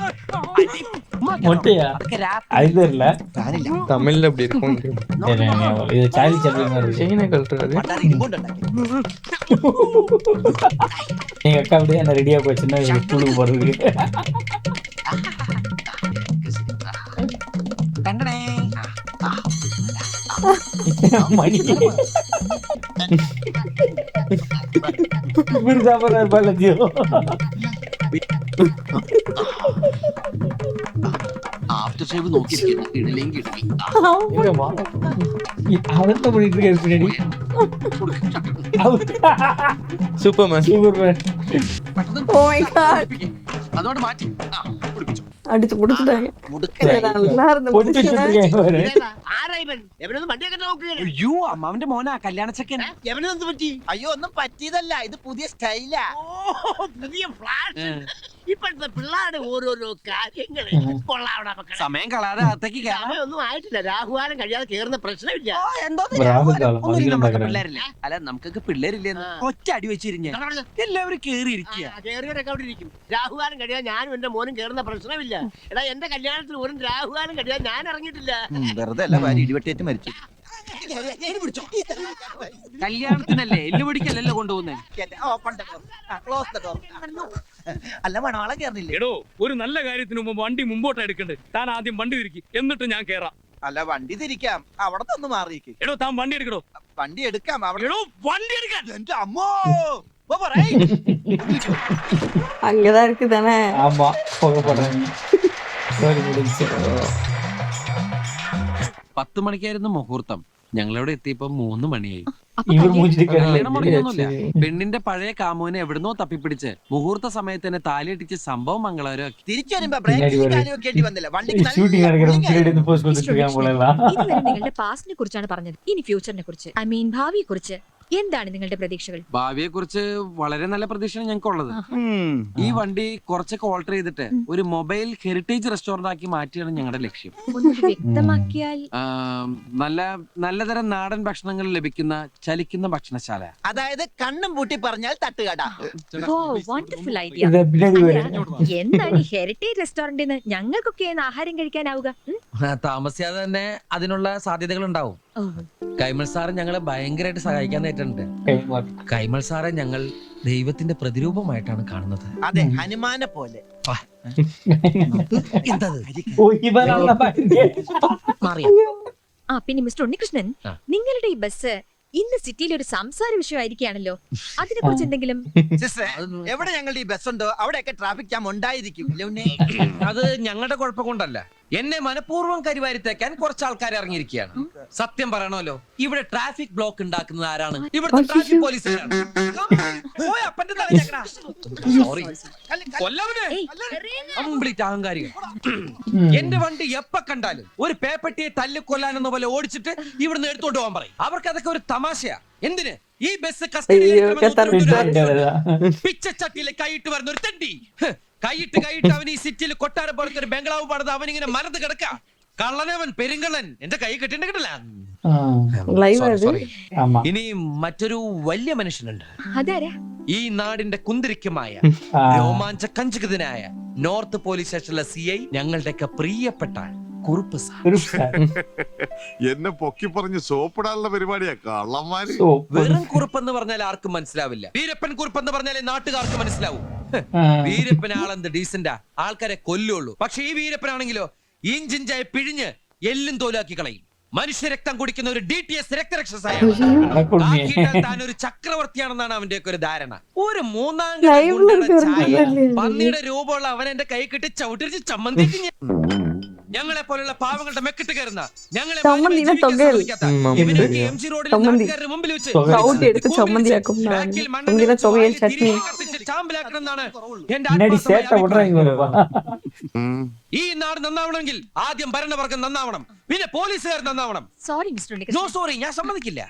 மொட்டையா? அது தெரியல. தமிழ்ல அப்படி இருக்கும். இது சார்லி சாப்ளின் மாதிரி. செயினை கழட்டுறது. எங்க அக்கா அப்படியே அந்த ரெடியா போச்சுன்னா ஸ்கூலுக்கு போறதுக்கு. மணி இவர் சாப்பிட்றாரு பாலஜியோ. After shave നോക്കിയിരിക്കുന്നു, ഇടലെങ്കിൽ ഇടലി. அவர்தான் பண்ணிட்டு இருக்காரு பின்னாடி. Superman. Superman. Oh my god. അതോട് മാറ്റി. അടിച്ചു പൊടിച്ചിട്ടാங்க நல்லா இருந்த പൊട്ടിച്ചു புருஷனை ഇതേതാ? ആരാ ഇവൻ? എവനൊന്നും വണ്ടിയൊക്കെ നോക്കുകയാണ്. അയ്യോ അമ്മാവന്റെ മോനാ കല്യാണ ചെക്കൻ. എവനെന്ത് പറ്റി? അയ്യോ ഒന്നും പറ്റിയതല്ല, ഇത് പുതിയ സ്റ്റൈലാ. ഓ, പുതിയ ഫ്ലാഷ്. ഇപ്പോഴത്തെ പിള്ളേരുടെ ഓരോരോ കാര്യങ്ങള് കൊള്ളാവണ മക്കളെ. സമയം കളാതെ അകത്തേക്ക് കയറാം. സമയമൊന്നും ആയിട്ടില്ല. രാഹുകാലം കഴിയാതെ കേറുന്ന പ്രശ്നമില്ല. പിള്ളേരില്ലേ? അല്ല നമുക്കൊക്കെ പിള്ളേരില്ലേ? ഒറ്റ അടി വെച്ചിരിഞ്ഞ എല്ലാവരും കേറിയിരിക്കുക. കേറിയവരൊക്കെ അവിടെ ഇരിക്കും. രാഹുകാലം കഴിയാൻ ഞാനും എന്റെ മോനും കേറുന്ന പ്രശ്നമില്ല. എടാ എന്റെ കല്യാണത്തിൽ ഒരു രാഹുകാലം കഴിയാൻ ഞാൻ ഇറങ്ങിയിട്ടില്ല. വെറുതെ അല്ല ഭാര്യ ഇടിവെട്ടിയേറ്റ് മരിച്ചു. കല്യാണത്തിനല്ലേ എല്ലു പിടിക്കല്ലല്ലോ കൊണ്ടുപോകുന്നേ. അല്ല മണവാള കേറില്ലേ? എടോ ഒരു നല്ല കാര്യത്തിന് മുമ്പ് വണ്ടി മുമ്പോട്ട് എടുക്കണ്ടേ? താൻ ആദ്യം വണ്ടി തിരിക്കി, എന്നിട്ട് ഞാൻ കേറാം. അല്ല വണ്ടി തിരിക്കാം, അവിടെ തന്നെ മാറിയേക്ക്. എടോ താൻ വണ്ടി എടുക്കടോ. വണ്ടി എടുക്കാം അവിടെ. എടോ വണ്ടി എടുക്കാൻ. എന്റെ അമ്മോ அங்கதான் இருக்கு தானே. ஆமா போக போடுறாங்க. 10 മണിക്കായിരുന്നു മുഹൂർത്തം. ഞങ്ങളിവിടെ എത്തിയപ്പോ 3 മണിയായി. ഇവർ മൂഞ്ചിട്ട് കല്യാണം മുടങ്ങിയൊന്നുമില്ല. പെണ്ണിന്റെ പഴയ കാമുവിനെ എവിടുന്നോ തപ്പിപ്പിടിച്ച് മുഹൂർത്ത സമയത്ത് തന്നെ താലിയടിച്ച് സംഭവം മംഗളകരമാക്കി. തിരിച്ചു വരുമ്പോ ബ്രേക്ക് വെക്കേണ്ടി വന്നില്ല. വണ്ടിക്ക് ഷൂട്ടിംഗ് നടക്കുന്ന പിന്നീട് ഇന്ന് പോസ്റ്റ് കൊടുത്തിരിക്കാൻ പോലെയല്ല. ഇതുവരെ നിങ്ങളുടെ പാസ്റ്റിനെ കുറിച്ചാണ് പറഞ്ഞത്. ഇനി ഫ്യൂച്ചറിനെ കുറിച്ച്, ഐ മീൻ ഭാവിയെ കുറിച്ച് എന്താണ് നിങ്ങളുടെ പ്രതീക്ഷകൾ? ഭാവിയെ കുറിച്ച് വളരെ നല്ല പ്രതീക്ഷയാണ് ഞങ്ങൾക്കുള്ളത്. ഈ വണ്ടി കുറച്ചൊക്കെ ഓൾട്ടർ ചെയ്തിട്ട് ഒരു മൊബൈൽ ഹെറിറ്റേജ് റെസ്റ്റോറന്റ് ആക്കി മാറ്റിയാണ് ഞങ്ങളുടെ ലക്ഷ്യം. ഒന്ന് വ്യക്തമാക്കിയാൽ. നല്ലതരം നാടൻ ഭക്ഷണങ്ങൾ ലഭിക്കുന്ന ചലിക്കുന്ന ഭക്ഷണശാല. അതായത് കണ്ണും പൂട്ടി പറഞ്ഞാൽ തട്ടുകട. Wonderful idea. എന്താണ് ഈ ഹെറിറ്റേജ് റെസ്റ്റോറന്റിന് ഞങ്ങൾക്കൊക്കെ ആഹാരം കഴിക്കാനാവുക? താമസിയാതെ തന്നെ അതിനുള്ള സാധ്യതകൾ ഉണ്ടാവും. കൈമൾ സാറ് ഞങ്ങളെ ഭയങ്കരമായിട്ട് സഹായിക്കാൻ നേരിട്ടുണ്ട്. കൈമൾ സാറെ ഞങ്ങൾ ദൈവത്തിന്റെ പ്രതിരൂപമായിട്ടാണ് കാണുന്നത്. അതെ, ഹനുമാനെ പോലെ. പിന്നെ മിസ്റ്റർ ഉണ്ണികൃഷ്ണൻ, നിങ്ങളുടെ ഈ ബസ് ഇന്ന് സിറ്റിയിൽ ഒരു സംസാര വിഷയമായിരിക്കുകയാണല്ലോ. അതിനെ കുറിച്ച് എന്തെങ്കിലും? എവിടെ ഞങ്ങളുടെ ഈ ബസ് ഉണ്ടോ അവിടെയൊക്കെ ട്രാഫിക് ജാം ഉണ്ടായിരിക്കും. അത് ഞങ്ങളുടെ കുഴപ്പം കൊണ്ടല്ല. എന്നെ മനഃപൂർവ്വം കരിവാരിത്തേക്കാൻ കുറച്ച് ആൾക്കാർ ഇറങ്ങിയിരിക്കുകയാണ്. സത്യം പറയണമല്ലോ, ഇവിടെ ട്രാഫിക് ബ്ലോക്ക് ഉണ്ടാക്കുന്നത് ആരാണ്? ഇവിടുത്തെ ട്രാഫിക് പോലീസ്. കംപ്ലീറ്റ് അഹങ്കാരികൾ. എന്റെ വണ്ടി എപ്പ കണ്ടാലും ഒരു പേപ്പട്ടിയെ തല്ലിക്കൊല്ലാനെന്ന പോലെ ഓടിച്ചിട്ട് ഇവിടുന്ന് എടുത്തോണ്ട് പോകാൻ പറയും. അവർക്ക് അതൊക്കെ ഒരു തമാശയാ. എന്തിന് ഈ ബസ് പിച്ചച്ചട്ടിയിലെ കൈയിട്ട് വരുന്ന ഒരു തെണ്ടി. കൈയിട്ട് അവൻ ഈ സിറ്റിയിൽ കൊട്ടാരം പോലത്തെ ഒരു ബംഗ്ലാവ് പണിത് അവനിങ്ങനെ മരത്ത് കിടക്ക. കള്ളനവൻ, പെരുങ്കള്ളൻ. എന്റെ കൈ കെട്ടിട്ട് കിട്ടില്ല. ഇനി മറ്റൊരു വലിയ മനുഷ്യനുണ്ട്. ഈ നാടിന്റെ കുന്തിരിക്കമായ രോമാഞ്ച കഞ്ചുകിതനായ നോർത്ത് പോലീസ് സ്റ്റേഷനിലെ CI, ഞങ്ങളുടെയൊക്കെ പ്രിയപ്പെട്ട കുറുപ്പ് സാർ. എന്നെ പൊക്കി പറഞ്ഞ് സോപ്പിടാനുള്ള പരിപാടിയാ കള്ളന്മാര്. വെറും കുറുപ്പെന്ന് പറഞ്ഞാൽ ആർക്കും മനസ്സിലാവില്ല. വീരപ്പൻ കുറുപ്പെന്ന് പറഞ്ഞാലേ നാട്ടുകാർക്ക് മനസ്സിലാവും. വീരപ്പൻ ആളെന്ത് ഡീസന്റാ, ആൾക്കാരെ കൊല്ലുള്ളൂ. പക്ഷെ ഈ വീരപ്പനാണെങ്കിലോ ഇഞ്ചിഞ്ചായി പിഴിഞ്ഞ് എല്ലും തോലാക്കി കളയും. മനുഷ്യരക്തം കുടിക്കുന്ന ഒരു DTS രക്തരക്ഷസായാണ്. താൻ ഒരു ചക്രവർത്തിയാണെന്നാണ് അവന്റെയൊക്കെ ഒരു ധാരണ. ഒരു മൂന്നാം പന്നിയുടെ രൂപമുള്ള അവൻ എന്റെ കൈ കെട്ടി ചവിട്ടിരിച്ച് ചമ്മന്തി. ഞങ്ങളെ പോലുള്ള പാവങ്ങളുടെ മെക്കിട്ട് കയറുന്ന ഞങ്ങളെ MG റോഡിൽ നാട്ടുകാരുടെ മുമ്പിൽ വെച്ച് ചാമ്പലാക്കണമെന്നാണ് ഈ നാട് നന്നാവണമെങ്കിൽ ആദ്യം ഭരണവർഗം നന്നാവണം, പിന്നെ പോലീസുകാർ നന്നാവണം. സോറി മിസ്റ്റർ നോ സോറി, ഞാൻ സമ്മതിക്കില്ല.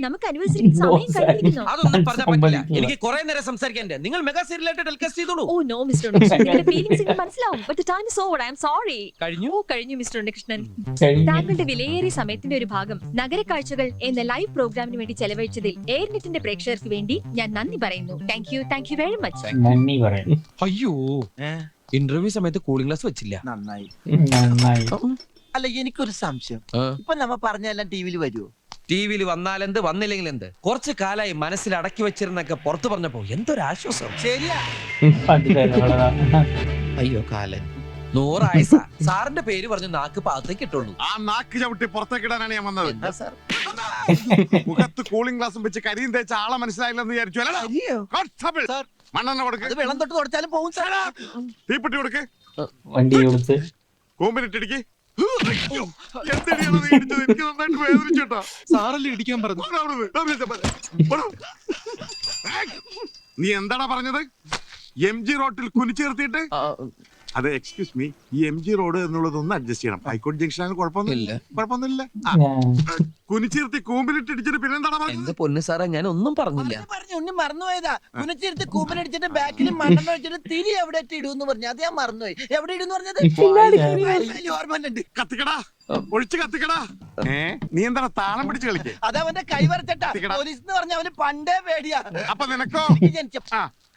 നമുക്ക് അനുവദിച്ചിരിക്കുന്ന സമയം കഴിഞ്ഞിരിക്കുന്നു. അതൊന്നും പറഞ്ഞാൽ പറ്റില്ല. എനിക്ക് കുറെ നേരം സംസാരിക്കാൻ. നിങ്ങൾ മെഗാ സീരിയലായിട്ട് ടെലികാസ്റ്റ് ചെയ്തോളൂ. ഓ നോ മിസ്റ്റർ ഉണ്ണികൃഷ്ണൻ, നിങ്ങളുടെ ഫീലിംഗ്സ് എനിക്ക് മനസ്സിലാവും. But the time is over. I am sorry. കഴിഞ്ഞു മിസ്റ്റർ ഉണ്ണികൃഷ്ണൻ. താങ്കളുടെ വിലയേറിയ സമയത്തിന്റെ ഒരു ഭാഗം നഗരക്കാഴ്ചകൾ എന്ന ലൈവ് പ്രോഗ്രാമിന് വേണ്ടി ചെലവഴിച്ചതിൽ എയർനെറ്റിന്റെ പ്രേക്ഷകർക്ക് വേണ്ടി ഞാൻ നന്ദി പറയുന്നു. Thank you very much. നന്ദി പറയുന്നു. അയ്യോ, ഇന്റർവ്യൂ സമയത്ത് കൂളിംഗ് ഗ്ലാസ് വെച്ചില്ല. നന്നായി. അല്ല എനിക്കൊരു സംശയം, ഇപ്പൊ നമ്മ പറഞ്ഞെല്ലാം ടിവിയിൽ വരുമോ? ടിവിയിൽ വന്നാലെന്ത്, വന്നില്ലെങ്കിൽ എന്ത്? കുറച്ചു കാലായി മനസ്സിൽ അടക്കി വെച്ചിരുന്നൊക്കെ പുറത്തു പറഞ്ഞപ്പോ എന്തൊരാശ്വാസം. ശരിയാ. അയ്യോ കാലൻ 100 ആയസ. സാറിന്റെ പേര് പറഞ്ഞു നാക്ക് പാകത്തേക്ക് ഇട്ടുള്ളൂ. ആ നാക്ക് ചവിട്ടി പുറത്തേക്കിടാനാണ് ഞാൻ വന്നത്. മുഖത്ത് കൂളിംഗ് ഗ്ലാസും വെച്ച് കരിയും തേച്ച ആളെ മനസ്സിലായില്ലെന്ന് വിചാരിച്ചു. മണ്ണെണ്ണ കൊടുക്ക്. വെള്ളം തൊട്ട് തുടച്ചാലും പോകും. തീപ്പെട്ടി കൊടുക്ക്. വണ്ടി കൊടുത്ത് കൂമ്പിനിട്ടിടിക്ക്. എനിക്ക് നന്നായിട്ട് വേദനിച്ചോട്ടാ. സാറല്ലേ ഇടിക്കാൻ പറഞ്ഞു. നീ എന്താടാ പറഞ്ഞത്? MG റോട്ടിൽ കുനിച്ചേർത്തിട്ട് അത് എക്സ്ക്യൂസ് മീ, ഈ MG റോഡ് എന്നുള്ളതൊന്ന് അഡ്ജസ്റ്റ് ചെയ്യണം. ഹൈക്കോടതി ജംഗ്ഷനാണ് കുഴപ്പമൊന്നുമില്ല. കുനിച്ചിരുത്തി കൂമ്പിലിട്ട് ഇടിച്ചിട്ട് പിന്നെന്താണ് എന്റെ പൊന്നു സാറേ ഞാൻ ഒന്നും പറഞ്ഞില്ല. പറഞ്ഞു ഉണ്ണി മറന്നുപോയതാ. കുനിച്ചിരുത്ത് കൂപ്പനടിച്ചിട്ട് ബാക്കിൽ മണ്ണെണ്ണ വെച്ചിട്ട് തിരി എവിടെ ഇടൂന്ന് പറഞ്ഞു. അത് ഞാൻ മറന്നുപോയി. എവിടെ ഇടുന്ന് പറഞ്ഞത് ഓർമ്മയുണ്ട്. കത്തിക്കടാ, ഒഴിച്ച് കത്തിക്കടാ. നീ എന്താണ് താളം പിടിച്ച് കളിക്കേ? അതവന്റെ കൈ വരച്ചട്ടാ. പോലീസ് എന്ന് പറഞ്ഞ അവന് പണ്ടേ പേടിയാ. അപ്പൊ നിനക്കോ?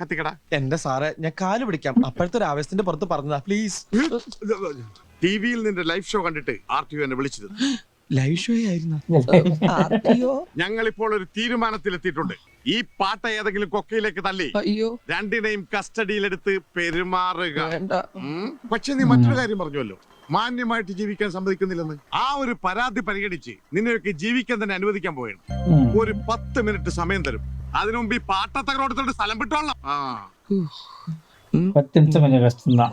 കത്തിക്കടാ. എന്റെ സാറേ ഞാൻ കാല് പിടിക്കാം. അപ്പോഴത്തെ ഒരു ആവേശത്തിന്റെ പുറത്ത് പറഞ്ഞതാ, പ്ലീസ്. ടിവിയിൽ നിന്റെ ലൈവ് ഷോ കണ്ടിട്ട് RTO എന്നെ വിളിച്ചത്. ലൈവ് ഷോ ആയിരുന്നു. ഞങ്ങൾ ഇപ്പോൾ ഒരു തീരുമാനത്തിലെത്തിയിട്ടുണ്ട്. ഈ പാട്ട ഏതെങ്കിലും കൊക്കയിലേക്ക് തള്ളി രണ്ടിനെയും കസ്റ്റഡിയിലെടുത്ത് പെരുമാറുക. പക്ഷെ നീ മറ്റൊരു കാര്യം പറഞ്ഞല്ലോ, മാന്യമായിട്ട് ജീവിക്കാൻ സമ്മതിക്കുന്നില്ലെന്ന്. ആ ഒരു പരാതി പരിഗണിച്ച് നിന്നെയൊക്കെ ജീവിക്കാൻ തന്നെ അനുവദിക്കാൻ പോവുകയാണ്. ഒരു 10 മിനിറ്റ് സമയം തരും. അതിനു മുമ്പ് ഈ പാട്ടത്തകരോടത്തോട്ട് സ്ഥലം വിട്ടോളാം. 10 நிமிஷம் கொஞ்சம் கஷ்டம் தான்.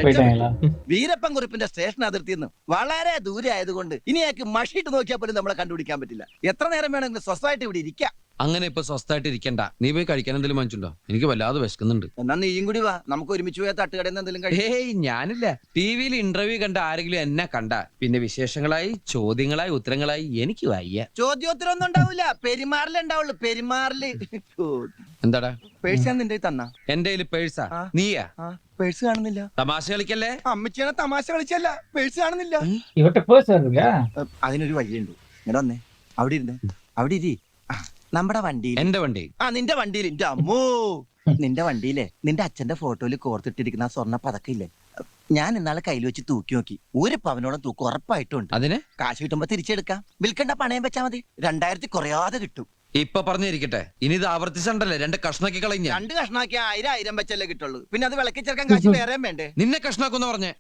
போயிட்டாங்களா? വീരപ്പൻ കുറിപ്പിന്റെ സ്റ്റേഷൻ അതിർത്തിയിൽ നിന്ന് വളരെ ദൂരെ ആയതുകൊണ്ട് ഇനി അയാൾക്ക് മഷിയിട്ട് നോക്കിയാൽ പോലും നമ്മളെ കണ്ടുപിടിക്കാൻ പറ്റില്ല. എത്ര നേരം വേണമെങ്കിലും സ്വസ്ഥമായിട്ട് ഇവിടെ ഇരിക്കാം. അങ്ങനെ ഇപ്പൊ സ്വസ്ഥമായിട്ട് ഇരിക്കണ്ട. നീ പോയി കഴിക്കാൻ എന്തെങ്കിലും വാങ്ങിച്ചുണ്ടോ? എനിക്ക് വല്ലാതെ വിശക്കുന്നുണ്ട്. എന്നാ നീയും കൂടി വാ, നമുക്ക് ഒരുമിച്ച് പോയാൽ തട്ടുകടയിൽ നിന്ന് എന്തെങ്കിലും കഴിക്കാം. ഏയ് ഞാനില്ല. ടിവിയിൽ ഇന്റർവ്യൂ കണ്ട ആരെങ്കിലും എന്നെ കണ്ട പിന്നെ വിശേഷങ്ങളായി ചോദ്യങ്ങളായി ഉത്തരങ്ങളായി എനിക്ക് വയ്യ. ചോദ്യോത്തരം ഒന്നും ഉണ്ടാവില്ല, പെരുമാറിലുണ്ടാവുള്ളൂ. പെരുമാറില്. എന്താടാ പേഴ്സ് നിന്റെ തന്ന? എന്റെ കയ്യിൽ പേഴ്സാ. നീയാ? പേഴ്സ് കാണുന്നില്ല. തമാശ കളിക്കല്ലേ? അമ്മച്ചിയാണ് തമാശ കളിച്ചല്ല, പേഴ്സ് കാണുന്നില്ല. இவட்ட பேர்ஸ் இருக்கா? അതിനൊരു വഴിയുണ്ട്. ഇങ്ങനെ വന്നേ, അവിടെ ഇരുന്ന് അവിടെ ഇരി. നമ്മുടെ വണ്ടിയിൽ. എന്റെ വണ്ടി? നിന്റെ വണ്ടിയിൽ. എന്റെ അമ്മോ, നിന്റെ വണ്ടിയിലെ നിന്റെ അച്ഛന്റെ ഫോട്ടോയിൽ കോർത്തിട്ടിരിക്കുന്ന ആ സ്വർണ്ണ പതക്കില്ലേ, ഞാൻ ഇന്നാളെ കയ്യിൽ വെച്ച് തൂക്കി നോക്കി. 1 പവനോളം തൂക്കം ഉറപ്പായിട്ടുണ്ട്. അതിന് കാശ് കിട്ടുമ്പോ തിരിച്ചെടുക്കാം. വിൽക്കണ്ട, പണയം വെച്ചാ മതി. 2000 കുറയാതെ കിട്ടും. ഇപ്പൊ പറഞ്ഞിരിക്കട്ടെ, ഇനി ഇത് ആവർത്തിച്ചണ്ടല്ലേ 2 കഷ്ണാക്കി കളഞ്ഞ. 2 കഷ്ണാക്കി 1000 വെച്ചല്ലേ കിട്ടുള്ളൂ. പിന്നെ അത് വിളക്കി ചേർക്കാൻ കാശ് വേറെയും വേണ്ടേ? നിന്നെ കഷ്ണാക്കുന്ന പറഞ്ഞേ.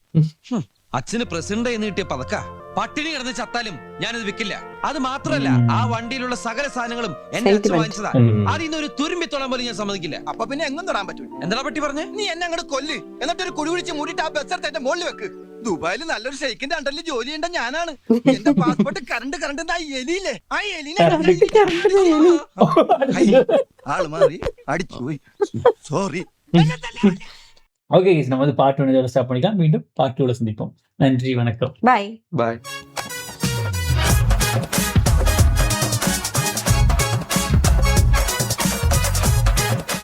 അച്ഛന് പ്രസിഡന്റ് എന്ന് കിട്ടിയ പതക്ക പട്ടിണി കിടന്ന് ചത്താലും ഞാനിത് വിൽക്കില്ല. അത് മാത്രല്ല, ആ വണ്ടിയിലുള്ള സകല സാധനങ്ങളും എന്റെ അച്ഛൻ വാങ്ങിച്ചതാ. അതിൽ ഒരു തുരുമ്പിത്തോളം പോലും ഞാൻ സമ്മതിക്കില്ല. അപ്പൊ പിന്നെ എങ്ങും തൊടാൻ പറ്റൂ. എന്താ പറ്റി പറഞ്ഞേ? നീ എന്നെ അങ്ങോട്ട് കൊല്ല്, എന്നിട്ട് ഒരു കുടി കുടിച്ച് മൂടിയിട്ട് ആ ബസ് എന്റെ മുകളിൽ വെക്ക്. ദുബായിൽ നല്ലൊരു ഷെയ്ക്കിന്റെ അണ്ടറിൽ ജോലി ചെയ്യേണ്ട ഞാനാണ്. എന്റെ പാസ്പോർട്ട് കറണ്ട് ആ എലിയില്ലേ, ആ എലിനെ ആള് മാറി അടിച്ചുപോയി. സോറി. ஓகே, நம்ம வந்து பார்ட் 1 இதோட ஸ்டாப் பண்ணிக்கலாம். மீண்டும் பார்ட் 2ல சந்திப்போம். நன்றி, வணக்கம். பாய். பாய்.